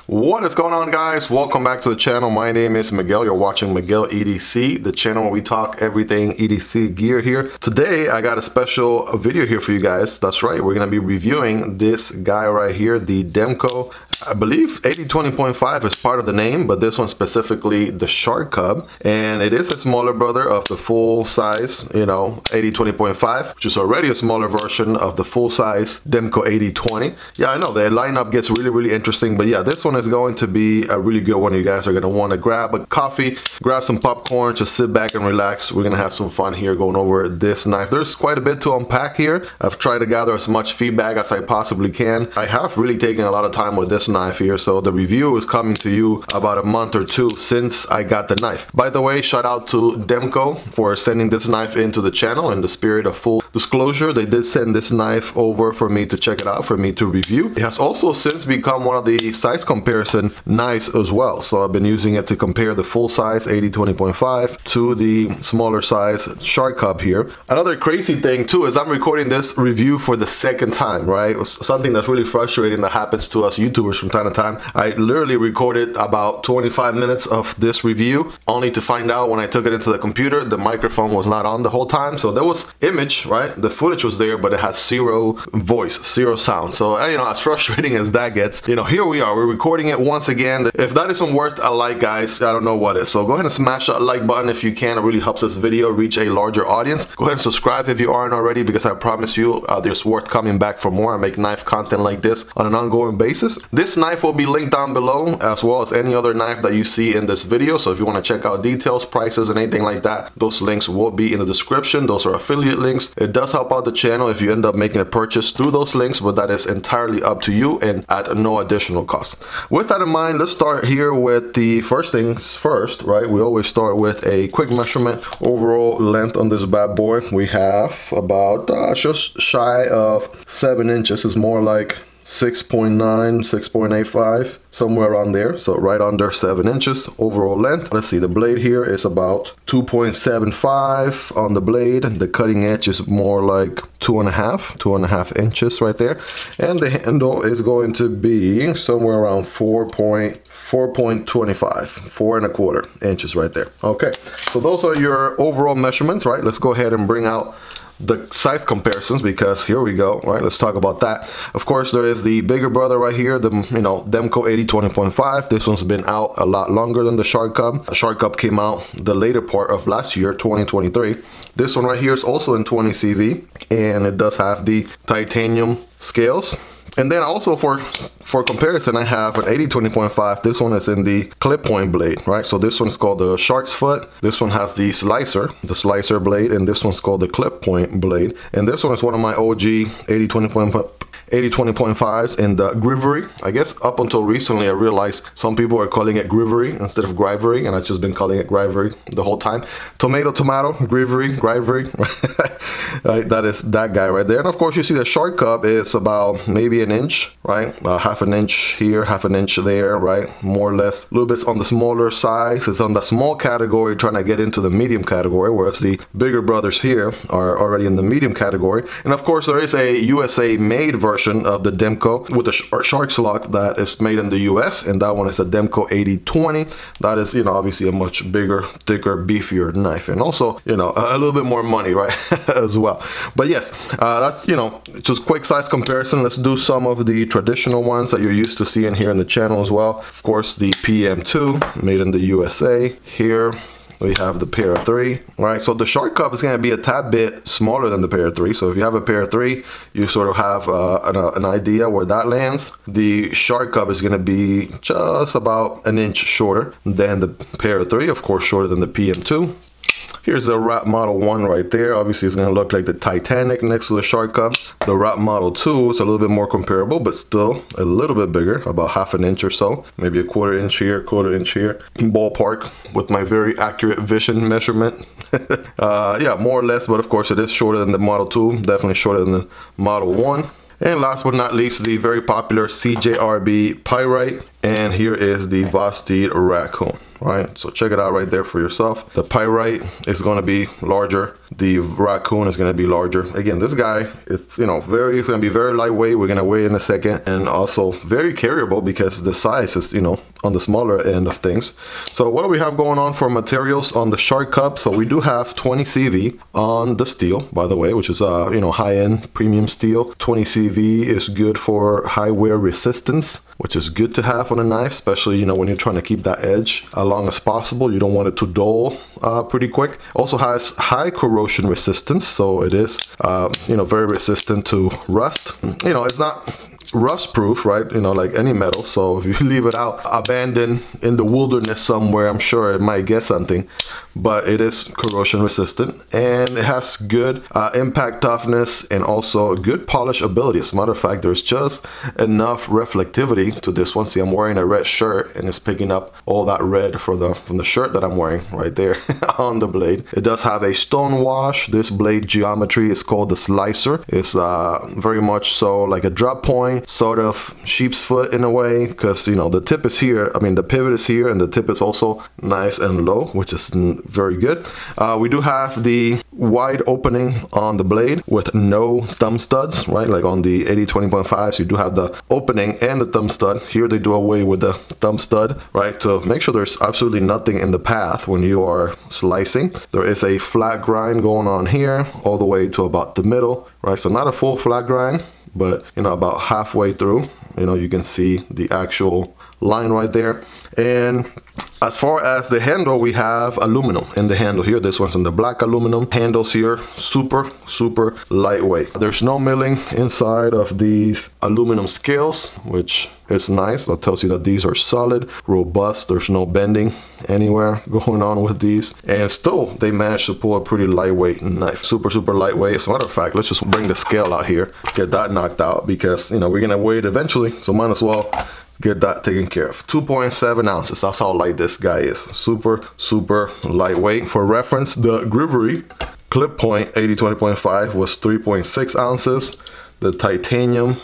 What is going on, guys? Welcome back to the channel. My name is Miguel. You're watching Miguel EDC, the channel where we talk everything EDC gear here. Today I got a special video here for you guys. That's right, we're gonna be reviewing this guy right here, the Demko, I believe 8020.5 is part of the name, but this one specifically the Shark Cub, and it is a smaller brother of the full size, 8020.5, which is already a smaller version of the full size Demko 8020. Yeah, I know the lineup gets really interesting, but yeah, this one is going to be a really good one. You guys are going to want to grab a coffee, grab some popcorn, just sit back and relax. We're going to have some fun here going over this knife. There's quite a bit to unpack here. I've tried to gather as much feedback as I possibly can. I have really taken a lot of time with this knife here, so the review is coming to you about a month or two since I got the knife. By the way, shout out to Demko for sending this knife into the channel. In the spirit of full disclosure, they did send this knife over for me to check it out, for me to review. It has also since become one of the size comparison knives as well, so I've been using it to compare the full size 8020.5 to the smaller size Shark Cub here. Another crazy thing too is I'm recording this review for the second time, right? Something that's really frustrating that happens to us YouTubers from time to time. I literally recorded about 25 minutes of this review only to find out when I took it into the computer the microphone was not on the whole time. So there was image, right? The footage was there, but it has zero voice, zero sound. So as frustrating as that gets, here we are, we're recording it once again. If that isn't worth a like, guys, I don't know what is. So go ahead and smash that like button if you can. It really helps this video reach a larger audience. Go ahead and subscribe if you aren't already, because I promise you there's worth coming back for more. I make knife content like this on an ongoing basis. This knife will be linked down below, as well as any other knife that you see in this video. So if you want to check out details, prices, and anything like that, those links will be in the description. Those are affiliate links. It does help out the channel if you end up making a purchase through those links, but that is entirely up to you and at no additional cost. With that in mind, let's start here with the first things first, right? We always start with a quick measurement. Overall length on this bad boy, we have about just shy of 7 inches. It's more like 6.9, 6.85, somewhere around there. So right under 7 inches overall length. Let's see, the blade here is about 2.75 on the blade. The cutting edge is more like 2.5 inches right there. And the handle is going to be somewhere around 4.25, 4.25 inches right there. Okay, so those are your overall measurements, right? Let's go ahead and bring out the size comparisons, because here we go, right? Let's talk about that. Of course, there is the bigger brother right here, the Demko 8020.5. This one's been out a lot longer than the Shark Cub. The Shark Cub came out the later part of last year, 2023. This one right here is also in 20 CV, and it does have the titanium scales. And then also for comparison, I have an 8020.5. This one is in the clip point blade, right? So this one's called the shark's foot. This one has the slicer blade, and this one's called the clip point blade. And this one is one of my OG 8020.5s in the Grivery. I guess up until recently I realized some people are calling it Grivery instead of Grivery, and I've just been calling it Grivery the whole time. Tomato, Grivery. Right, that is that guy right there. And of course you see the Shark Cub is about maybe an inch, right? Half an inch here, half an inch there, right? More or less. A little bit on the smaller size. It's on the small category, trying to get into the medium category, whereas the bigger brothers here are already in the medium category. And of course there is a USA made version of the Demko with the Shark's Lock that is made in the US, and that one is a Demko 8020. That is, obviously a much bigger, thicker, beefier knife, and also, a little bit more money, right? as well. But yes, that's, just quick size comparison. Let's do some of the traditional ones that you're used to seeing here in the channel as well. Of course, the PM2 made in the USA. Here we have the Para 3, right? So the Shark Cub is going to be a tad bit smaller than the Para 3. So if you have a Para 3, you sort of have an idea where that lands. The Shark Cub is going to be just about an inch shorter than the Para 3, of course shorter than the PM2. Here's the Wrap Model 1 right there. Obviously it's going to look like the Titanic next to the Shark Cub. The Wrap Model 2 is a little bit more comparable, but still a little bit bigger, about half an inch or so. Maybe a quarter inch here, ballpark with my very accurate vision measurement. Yeah, more or less, but of course it is shorter than the Model 2, definitely shorter than the Model 1. And last but not least, the very popular CJRB Pyrite And here is the Vosteed Raccoon. Right, so check it out right there for yourself. The Pyrite is going to be larger. The Raccoon is going to be larger. Again, this guy is, you know, it's going to be very lightweight. We're going to weigh in a second, and also very carryable because the size is, you know, on the smaller end of things. So what do we have going on for materials on the Shark Cub? So we do have 20 CV on the steel, by the way, which is you know, high-end premium steel. 20 CV is good for high wear resistance, which is good to have on a knife, especially, you know, when you're trying to keep that edge long as possible. You don't want it to dull pretty quick. Also has high corrosion resistance, so it is you know, very resistant to rust. You know, it's not rust proof, right? You know, like any metal. So if you leave it out abandoned in the wilderness somewhere, I'm sure it might get something, but it is corrosion resistant, and it has good impact toughness and also good polish ability. As a matter of fact, there's just enough reflectivity to this one. See, I'm wearing a red shirt and it's picking up all that red from the shirt that I'm wearing right there on the blade. It does have a stone wash. This blade geometry is called the slicer. It's very much so like a drop point, sort of sheep's foot in a way, because, you know, the tip is here. I mean, the pivot is here, and the tip is also nice and low, which is very good. We do have the wide opening on the blade with no thumb studs, right? Like on the 80-20.5s, you do have the opening and the thumb stud. Here they do away with the thumb stud, right? To make sure there's absolutely nothing in the path when you are slicing. There is a flat grind going on here all the way to about the middle, right? So not a full flat grind, but, you know, about halfway through, you know, you can see the actual line right there. And as far as the handle, we have aluminum in the handle here. This one's in the black aluminum. Handles here, super lightweight. There's no milling inside of these aluminum scales, which is nice. That tells you that these are solid, robust. There's no bending anywhere going on with these. And still, they managed to pull a pretty lightweight knife. Super lightweight. As a matter of fact, let's just bring the scale out here, get that knocked out, because, you know, we're gonna weigh it eventually, so might as well get that taken care of. 2.7 ounces. That's how light this guy is. Super lightweight. For reference, the Grivery clip point 80-20.5 was 3.6 ounces. The titanium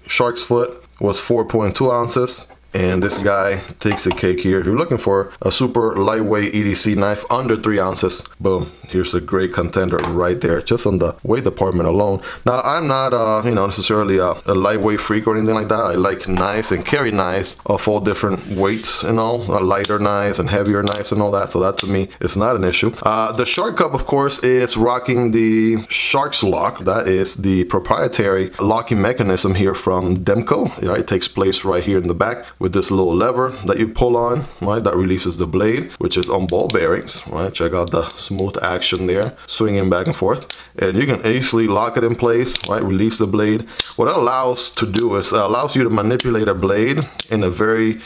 shark's foot was 4.2 ounces. And this guy takes a cake here. If you're looking for a super lightweight EDC knife under 3 ounces, boom, here's a great contender right there, just on the weight department alone. Now, I'm not you know, necessarily a lightweight freak or anything like that. I like knives and carry knives of all different weights, you know, lighter knives and heavier knives and all that. So that to me is not an issue. The Shark Cub, of course, is rocking the Shark's Lock. That is the proprietary locking mechanism here from Demko. It takes place right here in the back with this little lever that you pull on, right, that releases the blade, which is on ball bearings, right? Check out the smooth action there, swinging back and forth, and you can easily lock it in place, right? Release the blade. What it allows to do is allows you to manipulate a blade in a very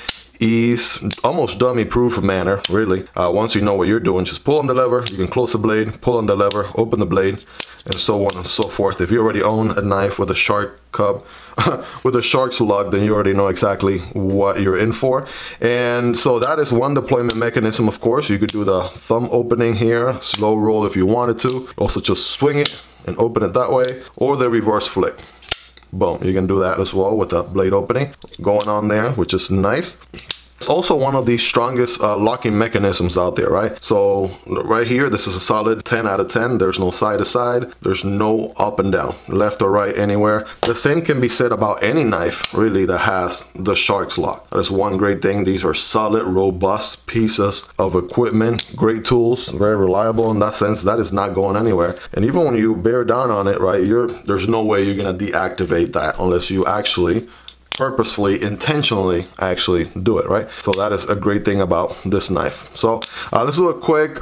almost dummy proof manner, really. Once you know what you're doing, just pull on the lever, you can close the blade, pull on the lever, open the blade, and so on and so forth. If you already own a knife with a Shark Cub with a Shark's Lug, then you already know exactly what you're in for. And so that is one deployment mechanism. Of course, you could do the thumb opening here, slow roll if you wanted to, also just swing it and open it that way, or the reverse flick. Boom, you can do that as well with the blade opening going on there, which is nice. It's also one of the strongest locking mechanisms out there, right? So right here, this is a solid 10 out of 10. There's no side to side. There's no up and down, left or right, anywhere. The same can be said about any knife, really, that has the Shark's Lock. That is one great thing. These are solid, robust pieces of equipment, great tools, very reliable in that sense. That is not going anywhere. And even when you bear down on it, right, there's no way you're gonna deactivate that unless you actually purposefully, intentionally actually do it, right? So that is a great thing about this knife. So let's do a quick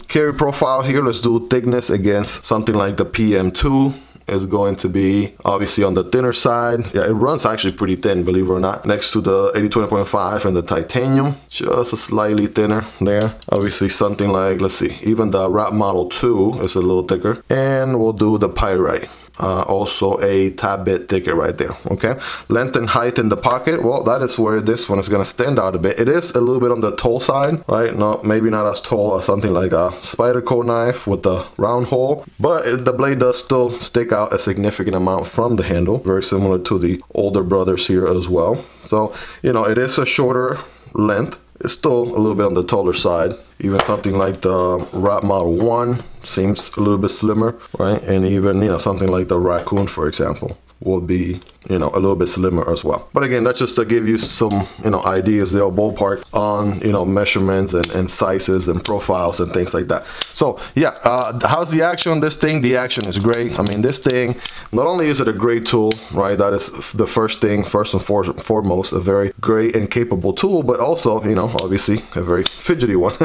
carry profile here. Let's do thickness against something like the PM2. Is going to be obviously on the thinner side. Yeah, it runs actually pretty thin, believe it or not, next to the 80-20.5 and the titanium, just a slightly thinner there. Obviously something like, let's see, even the Rap Model 2 is a little thicker. And we'll do the Pyrite. also a tad bit thicker right there. Okay, length and height in the pocket, well, that is where this one is going to stand out a bit. It is a little bit on the tall side, right? No, maybe not as tall as something like a Spyderco knife with the round hole, but the blade does still stick out a significant amount from the handle, very similar to the older brothers here as well. So, you know, it is a shorter length. It's still a little bit on the taller side. Even something like the Rat Model 1 seems a little bit slimmer, right? And even, you know, something like the Raccoon, for example, will be, you know, a little bit slimmer as well. But again, that's just to give you some, you know, ideas there, ballpark on, you know, measurements and sizes and profiles and things like that. So yeah, how's the action on this thing? The action is great. I mean, this thing, not only is it a great tool, right? That is the first thing, first and foremost, a very great and capable tool, but also, you know, obviously a very fidgety one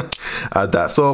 at that. So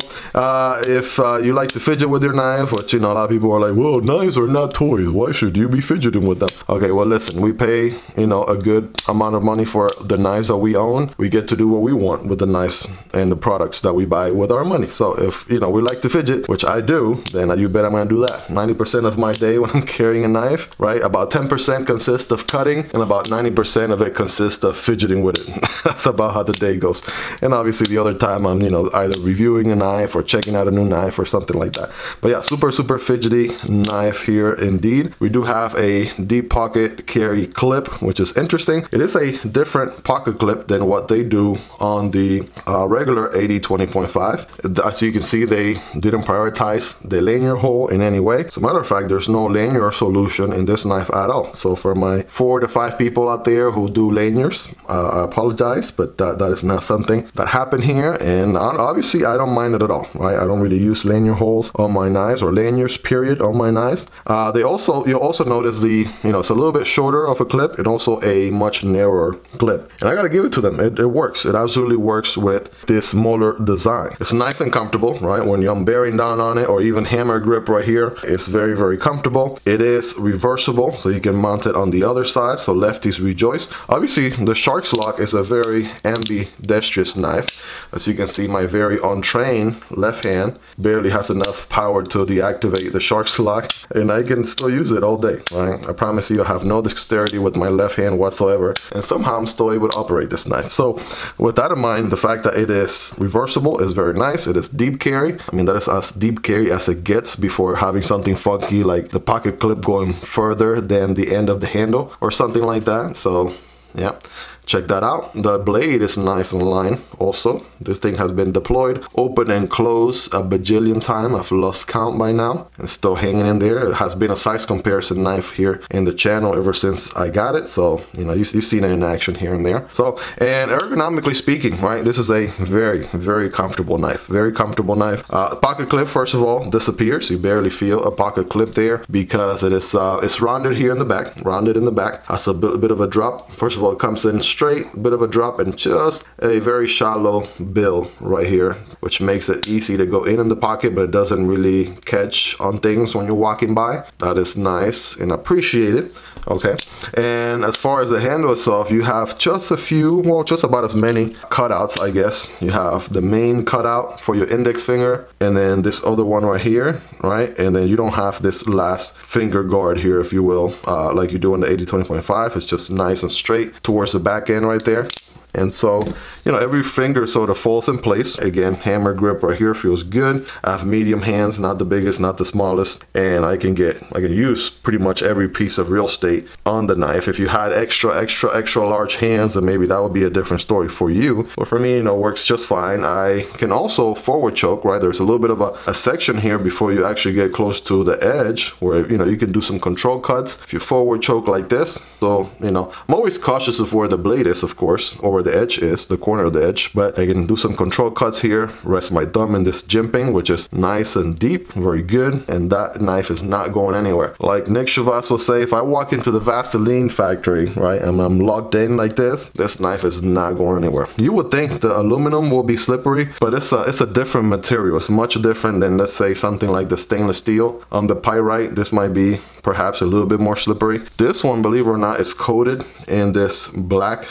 if you like to fidget with your knife, which, you know, a lot of people are like, well, knives are not toys, why should you be fidgeting with them? Okay, well, listen, we pay, you know, a good amount of money for the knives that we own. We get to do what we want with the knives and the products that we buy with our money. So if, you know, we like to fidget, which I do, then you bet I'm gonna do that. 90% of my day when I'm carrying a knife, right, about 10% consists of cutting and about 90% of it consists of fidgeting with it. That's about how the day goes. And obviously the other time I'm, you know, either reviewing a knife or checking out a new knife or something like that. But yeah, super fidgety knife here indeed. We do have a deep pocket carry clip, which is interesting. It is a different pocket clip than what they do on the regular AD 20.5. As you can see, they didn't prioritize the lanyard hole in any way. As a matter of fact, there's no lanyard solution in this knife at all. So for my 4 to 5 people out there who do lanyards, I apologize, but that is not something that happened here. And obviously I don't mind it at all, right? I don't really use lanyard holes on my knives, or lanyards period on my knives. You'll also notice the, you know, it's a little bit shorter of a clip and also a much narrower clip. And I gotta give it to them. It works. It absolutely works with this molar design. It's nice and comfortable, right? When I'm bearing down on it, or even hammer grip right here, it's very comfortable. It is reversible, so you can mount it on the other side, so lefties rejoice. Obviously, the Shark's Lock is a very ambidextrous knife. As you can see, my very untrained left hand barely has enough power to deactivate the Shark's Lock, and I can still use it all day, right? I promise you, I have no dexterity with my left hand whatsoever, and somehow I'm still able to operate this knife. So with that in mind, the fact that it is reversible is very nice. It is deep carry. I mean, that is as deep carry as it gets before having something funky like the pocket clip going further than the end of the handle or something like that. So yeah, check that out. The blade is nice and lined also. This thing has been deployed, open and closed a bajillion times. I've lost count by now. It's still hanging in there. It has been a size comparison knife here in the channel ever since I got it. So, you know, you've seen it in action here and there. So, and ergonomically speaking, right, this is a very comfortable knife. Very comfortable knife. Pocket clip, first of all, disappears. You barely feel a pocket clip there because it is it's rounded here in the back. Rounded in the back. Has a bit of a drop. First of all, it comes in straight, bit of a drop, and just a very shallow bill right here, which makes it easy to go in the pocket, but it doesn't really catch on things when you're walking by. That is nice and appreciated. Okay, and as far as the handle itself, you have just a few, well, just about as many cutouts, I guess. You have the main cutout for your index finger, and then this other one right here, right? And then you don't have this last finger guard here, if you will, like you do in the AD 20.5. It's just nice and straight towards the back end right there. And so, you know, every finger sort of falls in place. Again, hammer grip right here feels good. I have medium hands, not the biggest, not the smallest, and I can use pretty much every piece of real estate on the knife. If you had extra large hands, then maybe that would be a different story for you. But for me, you know, works just fine. I can also forward choke, right? There's a little bit of a section here before you actually get close to the edge where, you know, you can do some control cuts if you forward choke like this. So, you know, I'm always cautious of where the blade is, of course, or where the edge is, the corner of the edge, but I can do some control cuts here, rest my thumb in this jimping, which is nice and deep, very good, and that knife is not going anywhere. Like Nick Chavas will say, if I walk into the Vaseline factory, right, and I'm locked in like this knife is not going anywhere. You would think the aluminum will be slippery, but it's a different material. It's much different than, let's say, something like the stainless steel. On the pyrite, this might be perhaps a little bit more slippery. This one, believe it or not, is coated in this black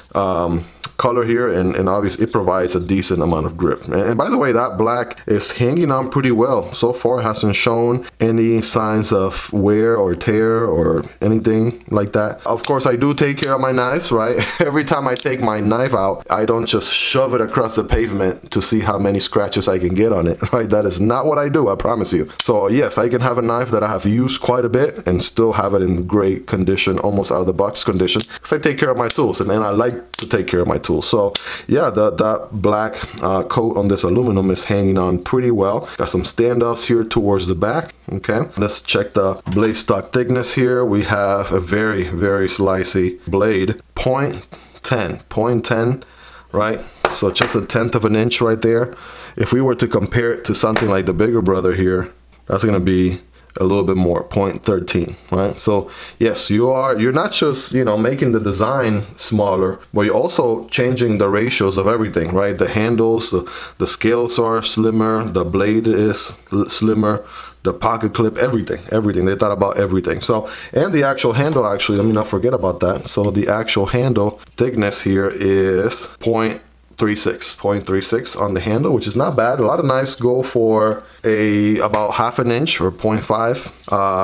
color here, and obviously it provides a decent amount of grip. And by the way, that black is hanging on pretty well. So far, it hasn't shown any signs of wear or tear or anything like that. Of course, I do take care of my knives, right? Every time I take my knife out, I don't just shove it across the pavement to see how many scratches I can get on it, right? That is not what I do, I promise you. So yes, I can have a knife that I have used quite a bit and still have it in great condition, almost out of the box condition, because I take care of my tools, and I like to take care of my tools. So yeah, that black coat on this aluminum is hanging on pretty well. Got some standoffs here towards the back. Okay, let's check the blade stock thickness here. We have a very, very slicey blade, 0.10, right? So just a 1/10 of an inch right there. If we were to compare it to something like the bigger brother here, that's gonna be a little bit more, 0.13, right? So yes, you're not just, you know, making the design smaller, but you're also changing the ratios of everything, right? The handles, the scales are slimmer, the blade is slimmer, the pocket clip, everything. They thought about everything. So, and the actual handle, actually, let me not forget about that. So the actual handle thickness here is 0.36 on the handle, which is not bad. A lot of knives go for about 1/2 inch or 0.5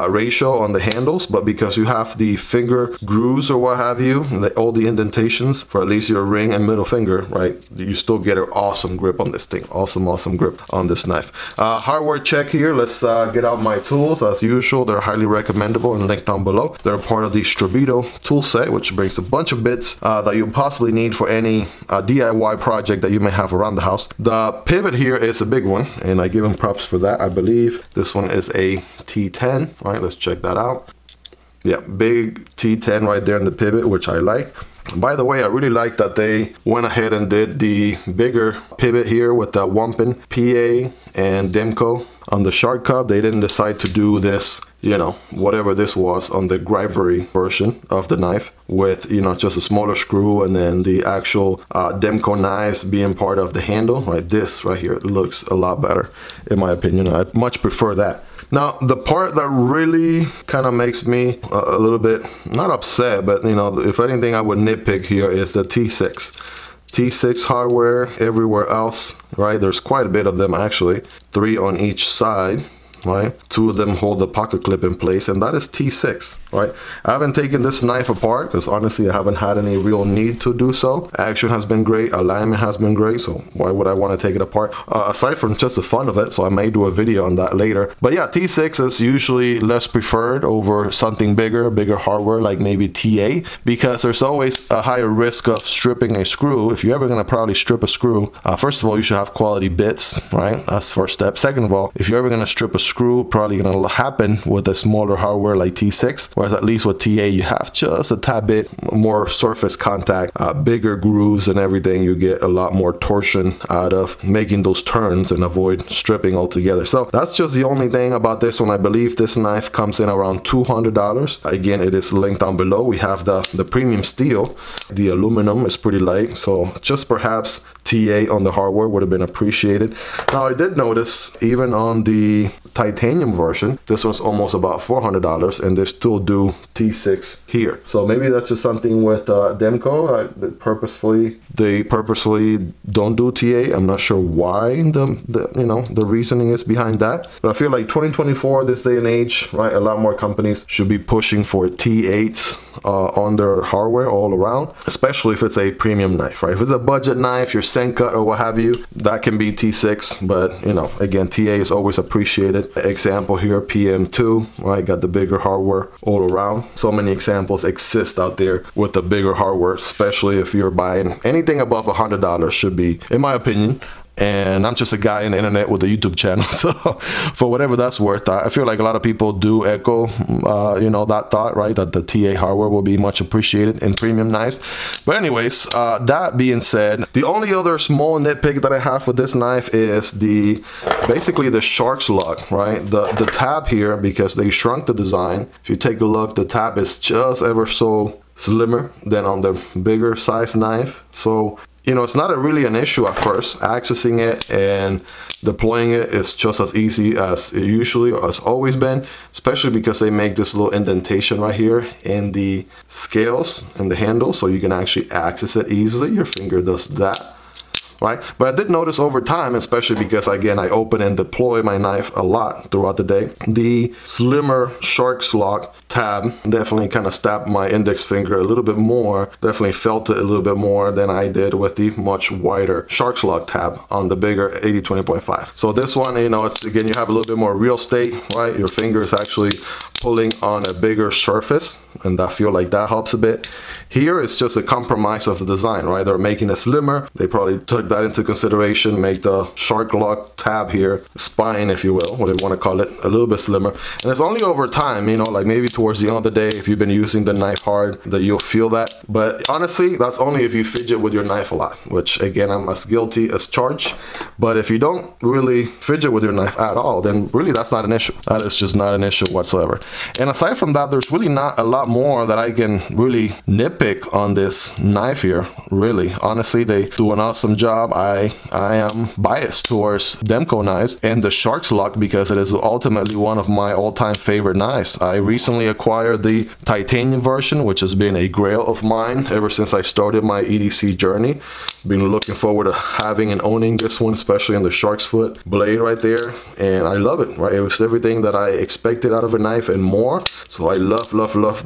ratio on the handles, but because you have the finger grooves or what have you, all the indentations for at least your ring and middle finger, right, you still get an awesome grip on this thing. Awesome grip on this knife. Hardware check here. Let's get out my tools. As usual, they're highly recommendable and linked down below. They're part of the Spyderco tool set, which brings a bunch of bits that you possibly need for any DIY project that you may have around the house. The pivot here is a big one, and I give him props for that. I believe this one is a T10. All right, let's check that out. Yeah, big T10 right there in the pivot, which I like. By the way, I really like that they went ahead and did the bigger pivot here with the Wampin PA and Demko on the Shark Cub. They didn't decide to do this, you know, whatever this was on the Grivery version of the knife with, you know, just a smaller screw, and then the actual Demko knives being part of the handle, right? This right here looks a lot better, in my opinion. I much prefer that. Now, the part that really kind of makes me a little bit, not upset, but, you know, if anything I would nitpick here is the T6. T6 hardware everywhere else, right? There's quite a bit of them actually, 3 on each side, right? 2 of them hold the pocket clip in place, and that is T6, right? I haven't taken this knife apart because honestly I haven't had any real need to do so. Action has been great, alignment has been great, so why would I want to take it apart? Aside from just the fun of it, so I may do a video on that later. But yeah, T6 is usually less preferred over something bigger hardware like maybe TA, because there's always a higher risk of stripping a screw. If you're ever going to probably strip a screw, first of all, you should have quality bits, right? That's the first step. Second of all, if you're ever going to strip a screw, probably going to happen with a smaller hardware like T6, whereas at least with TA you have just a tad bit more surface contact, bigger grooves and everything. You get a lot more torsion out of making those turns and avoid stripping altogether. So that's just the only thing about this one. I believe this knife comes in around $200. Again, it is linked down below. We have the premium steel. The aluminum is pretty light, so just perhaps TA on the hardware would have been appreciated. Now, I did notice even on the titanium version, this was almost about $400, and they still do T6 here. So maybe that's just something with Demko. They purposefully don't do TA. I'm not sure why the reasoning is behind that. But I feel like 2024, this day and age, right, a lot more companies should be pushing for T8s on their hardware all around, especially if it's a premium knife, right? If it's a budget knife, your Sencut or what have you, that can be T6, but you know, again, TA is always appreciated. Example here, PM2, right? Got the bigger hardware all around. So many examples exist out there with the bigger hardware, especially if you're buying anything above $100 should be, in my opinion. And I'm just a guy in the internet with a YouTube channel, so for whatever that's worth, I feel like a lot of people do echo, you know, that thought, right? That the TA hardware will be much appreciated in premium knives. But anyways, that being said, the only other small nitpick that I have with this knife is basically the shark's lug, right? The tab here, because they shrunk the design. If you take a look, the tab is just ever so slimmer than on the bigger size knife. So you know, it's not really an issue at first. Accessing it and deploying it is just as easy as it usually has always been, especially because they make this little indentation right here in the scales and the handle, so you can actually access it easily. Your finger does that. Right? But I did notice over time, especially because again I open and deploy my knife a lot throughout the day, the slimmer Shark's Lock tab definitely kind of stabbed my index finger a little bit more, definitely felt it a little bit more than I did with the much wider Shark's Lock tab on the bigger 80-20.5. So this one, you know, it's again, you have a little bit more real estate, right? Your finger is actually pulling on a bigger surface, and I feel like that helps a bit. Here it's just a compromise of the design, right? They're making it slimmer. They probably took that into consideration, make the Shark Lock tab here, spine if you will, what they want to call it, a little bit slimmer. And it's only over time, you know, like maybe towards the end of the day, if you've been using the knife hard, that you'll feel that. But honestly, that's only if you fidget with your knife a lot, which again, I'm as guilty as charged. But if you don't really fidget with your knife at all, then really that's not an issue. That is just not an issue whatsoever. And aside from that, there's really not a lot more that I can really nitpick on this knife here. Really, honestly, they do an awesome job. I am biased towards Demko knives and the Shark's Lock because it is ultimately one of my all-time favorite knives. I recently acquired the titanium version, which has been a grail of mine ever since I started my EDC journey. Been looking forward to having and owning this one, especially in the shark's foot blade right there, and I love it, right? It was everything that I expected out of a knife and more. So I love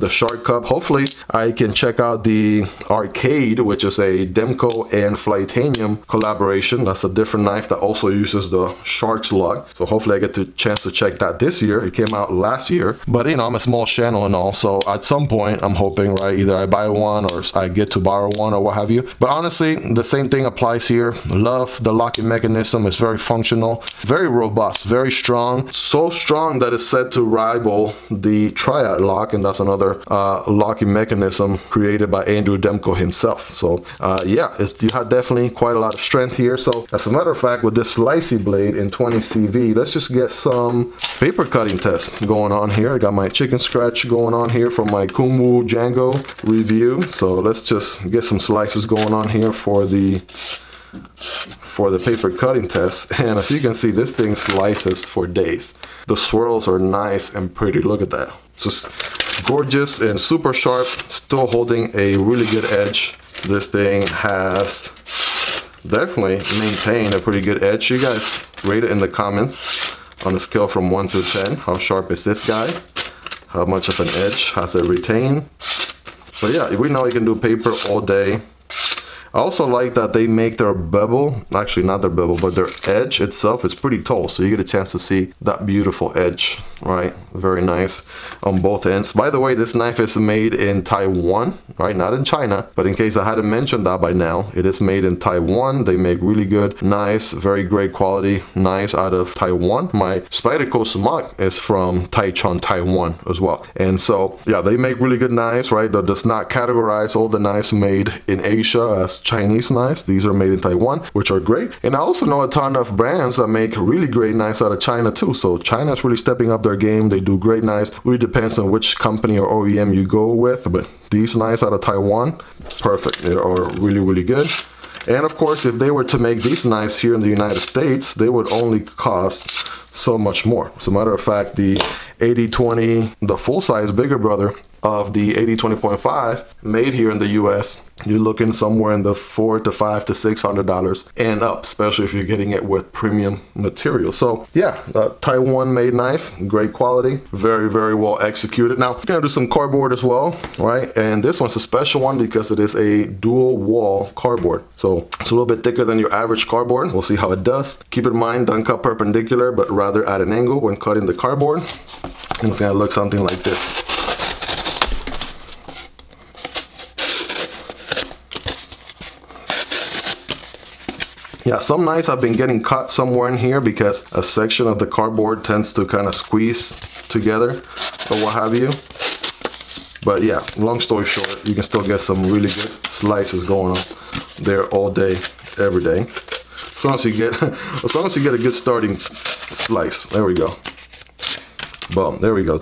the Shark Cub. Hopefully I can check out the Arcade, which is a Demko and Flightanium collaboration. That's a different knife that also uses the Shark's Lock. So hopefully I get the chance to check that this year. It came out last year, but you know, I'm a small channel and all, so at some point I'm hoping, right, either I buy one or I get to borrow one or what have you. But honestly, the same thing applies here. Love the locking mechanism. It's very functional, very robust, very strong. So strong that it's said to rival the Triad lock, and that's another locking mechanism created by Andrew Demko himself. So yeah, you have definitely quite a lot of strength here. So as a matter of fact, with this slicey blade in 20 CV, let's just get some paper cutting tests going on here. I got my chicken scratch going on here from my Kumu Django review. So let's just get some slices going on here for the paper cutting test. And as you can see, this thing slices for days. The swirls are nice and pretty. Look at that. It's just gorgeous and super sharp, still holding a really good edge. This thing has definitely maintained a pretty good edge. You guys rate it in the comments on a scale from 1 to 10. How sharp is this guy? How much of an edge has it retained? But yeah, we know you can do paper all day. I also like that they make their bevel, actually not their bevel, but their edge itself is pretty tall, so you get a chance to see that beautiful edge, right? Very nice on both ends. By the way, this knife is made in Taiwan, right? Not in China, but in case I hadn't mentioned that by now, it is made in Taiwan. They make really good, nice, very great quality knives out of Taiwan. My Spyderco Smock is from Taichung, Taiwan as well. And so, yeah, they make really good knives, right? That does not categorize all the knives made in Asia as Chinese knives. These are made in Taiwan, which are great. And I also know a ton of brands that make really great knives out of China too. So China's really stepping up their game. They do great knives. Really depends on which company or OEM you go with, but these knives out of Taiwan, perfect. They are really, really good. And of course, if they were to make these knives here in the United States, they would only cost so much more. As a matter of fact, the 80-20, the full-size bigger brother of the 80-20.5 made here in the US, you're looking somewhere in the $400 to $500 to $600 and up, especially if you're getting it with premium material. So yeah, Taiwan made knife, great quality, very, very well executed. Now, we're gonna do some cardboard as well, right? And this one's a special one because it is a dual wall cardboard. So it's a little bit thicker than your average cardboard. We'll see how it does. Keep in mind, don't cut perpendicular, but rather at an angle when cutting the cardboard. And it's gonna look something like this. Yeah, some knives have been getting cut somewhere in here because a section of the cardboard tends to kind of squeeze together or what have you. But yeah, long story short, you can still get some really good slices going on there all day, every day. As long as you get a good starting slice. There we go. Boom, there we go.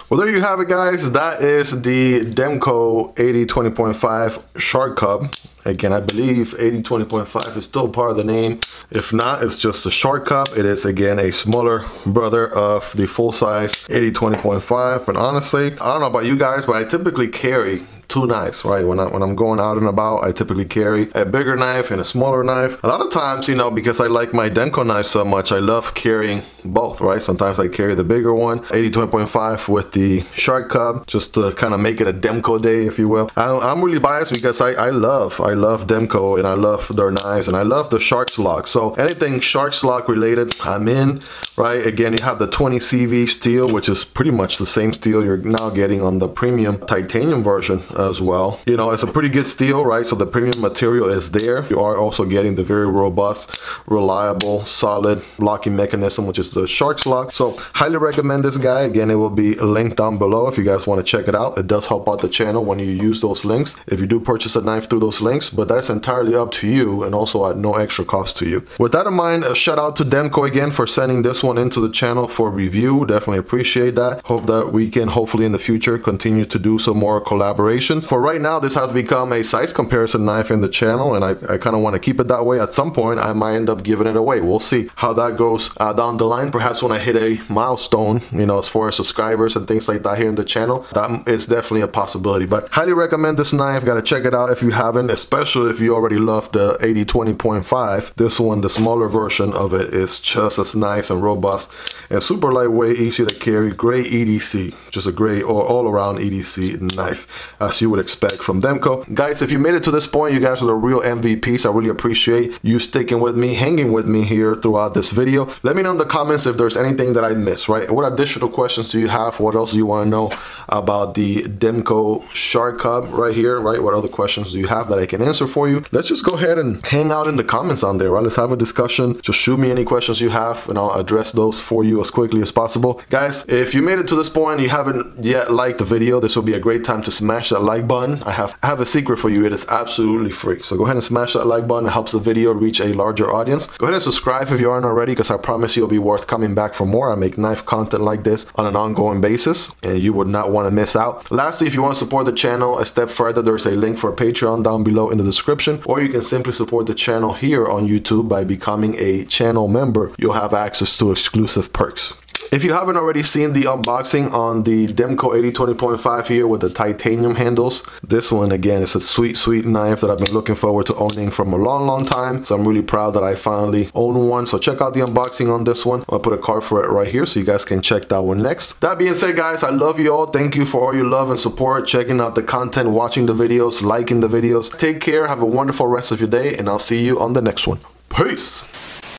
Well, there you have it, guys. That is the Demko AD 20.5 Shark Cub. Again, I believe AD 20.5 is still part of the name. If not, it's just a Shark Cub. It is, again, a smaller brother of the full-size AD 20.5. And honestly, I don't know about you guys, but I typically carry two knives, right? When I'm going out and about, I typically carry a bigger knife and a smaller knife. A lot of times, you know, because I like my Demko knife so much, I love carrying both, right? Sometimes I carry the bigger one, AD 20.5 with the Shark Cub, just to kind of make it a Demko day, if you will. I'm really biased because I love Demko, and I love their knives, and I love the Shark's Lock. So anything Shark's Lock related, I'm in, right? Again, you have the 20 CV steel, which is pretty much the same steel you're now getting on the premium titanium version as well. You know, it's a pretty good steel, right? So the premium material is there. You are also getting the very robust, reliable, solid locking mechanism, which is the Shark's Lock. So highly recommend this guy. Again, it will be linked down below if you guys want to check it out. It does help out the channel when you use those links, if you do purchase a knife through those links, but that's entirely up to you and also at no extra cost to you. With that in mind, a shout out to Demko again for sending this one into the channel for review. Definitely appreciate that. Hope that we can hopefully in the future continue to do some more collaborations. For right now, this has become a size comparison knife in the channel, and I kind of want to keep it that way. At some point, I might end up giving it away. We'll see how that goes down the line. Perhaps when I hit a milestone, you know, as far as subscribers and things like that here in the channel, that is definitely a possibility. But highly recommend this knife. Got to check it out if you haven't, especially if you already love the AD 20.5. This one, the smaller version of it, is just as nice and robust and super lightweight, easy to carry. Great EDC, just a great all-around EDC knife, as you would expect from Demko. Guys, if you made it to this point, you guys are the real MVPs. I really appreciate you sticking with me, hanging with me here throughout this video. Let me know in the comments if there's anything that I missed, right? What additional questions do you have? What else do you want to know about the Demko Shark Cub right here, right? What other questions do you have that I can answer for you? Let's just go ahead and hang out in the comments on there, right? Let's have a discussion. Just shoot me any questions you have and I'll address those for you as quickly as possible. Guys, if you made it to this point and you haven't yet liked the video, this will be a great time to smash that like button. I have a secret for you. It is absolutely free. So go ahead and smash that like button. It helps the video reach a larger audience. Go ahead and subscribe if you aren't already, because I promise you'll be worth coming back for more. I make knife content like this on an ongoing basis, and you would not want to miss out. Lastly, if you want to support the channel a step further, there's a link for Patreon down below in the description, or you can simply support the channel here on YouTube by becoming a channel member. You'll have access to exclusive perks. If you haven't already seen the unboxing on the Demko AD 20.5 here with the titanium handles, this one again is a sweet knife that I've been looking forward to owning from a long time. So I'm really proud that I finally own one. So check out the unboxing on this one. I'll put a card for it right here so you guys can check that one next. That being said, guys, I love you all. Thank you for all your love and support, checking out the content, watching the videos, liking the videos. Take care, have a wonderful rest of your day, and I'll see you on the next one. Peace.